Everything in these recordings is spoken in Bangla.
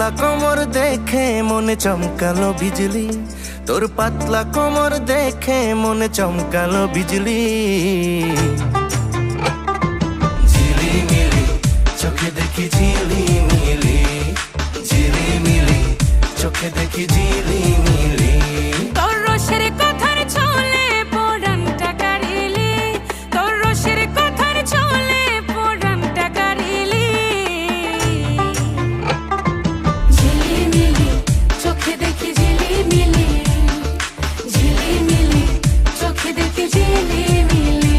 পাতলা কোমর দেখে মনে চমকালো বিজলি, তোর পাতলা কোমর দেখে মনে চমকালো বিজলি। ঝিলিমিলি চোখে দেখি ঝিলিমিলি, ঝিলিমিলি চোখে দেখি ঝিলিমিলি। তোর রসের কথার ছলে পরানটা কারিলি, তোর রসের কথার ছলে পরানটা কারিলি। ঝিলিমিলি চোখে দেখি ঝিলিমিলি, ঝিলিমিলি চোখে দেখি ঝিলিমিলি।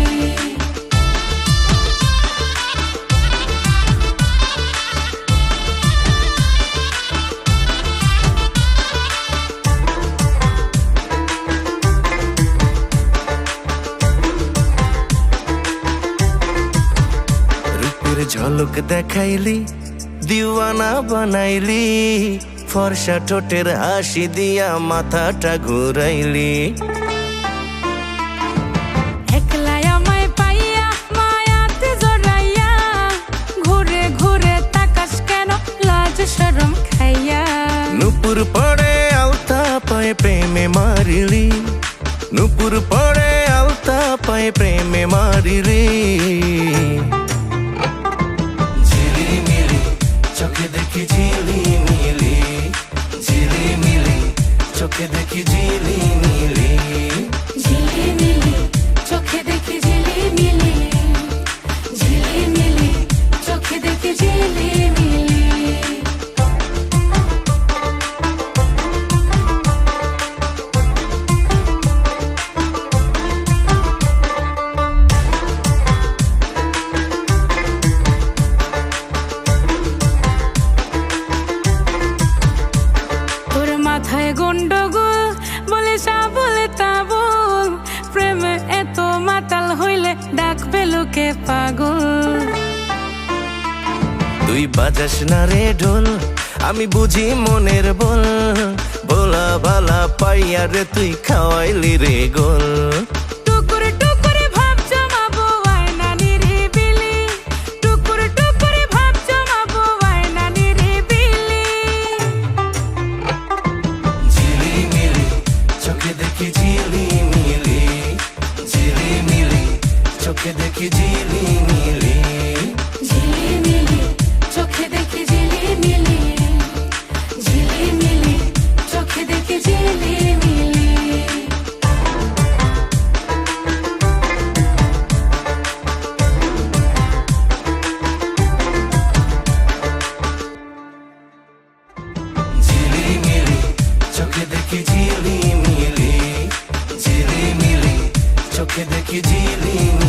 ঝলক দেখাইলি, দিওয়ানা বানাইলি, ফর্সা ঠোঁটের হাসি দিয়া মাথাটা ঘুরাইলি। একলাই আমায় পাইয়া মায়াতে জড়াইয়া, ঘুরে ঘুরে তাকাস কেন লাজ শরম খাইয়া। নুপুর পড়ে আলতা পায়ে প্রেমে মারিলি, নুপুর পড়ে আলতা পায়ে প্রেমে মারিলি। চোখে দেখি ঝিলিমিলি, ঝিলিমিলি চোখে দেখি ঝিলিমিলি। ঝিলিমিলি চোখে দেখি ঝিলিমিলি, ঝিলিমিলি চোখে দেখি ঝিলিমিলি। মাথায় গন্ডগোল বলে যা বলে তা বল, প্রেমে এত মাতাল হইলে ডাকবে লোকে পাগল। তুই বাজাস না রে ঢোল, আমি বুঝি মনের বল, ভোলা ভালা পাইয়া রে তুই খাওয়াইলি রে গোল। টুকুর টুকুরে ভাব জমাবো আয়না নিরিবিলি, টুকুর টুকুরে ভাব জমাবো আয়না নিরিবিলি। ঝিলিমিলি চোখে দেখি ঝিলিমিলি, ঝিলিমিলি চোখে দেখি ঝিলিমিলি। ঝিলিমিলি চোখে দেখি ঝিলিমিলি, ঝিলিমিলি চোখে দেখি ঝিলিমিলি। ঝিলিমিলি চোখে দেখি ঝিলিমিলি, ঝিলিমিলি চোখে দেখি ঝিলিমিলি।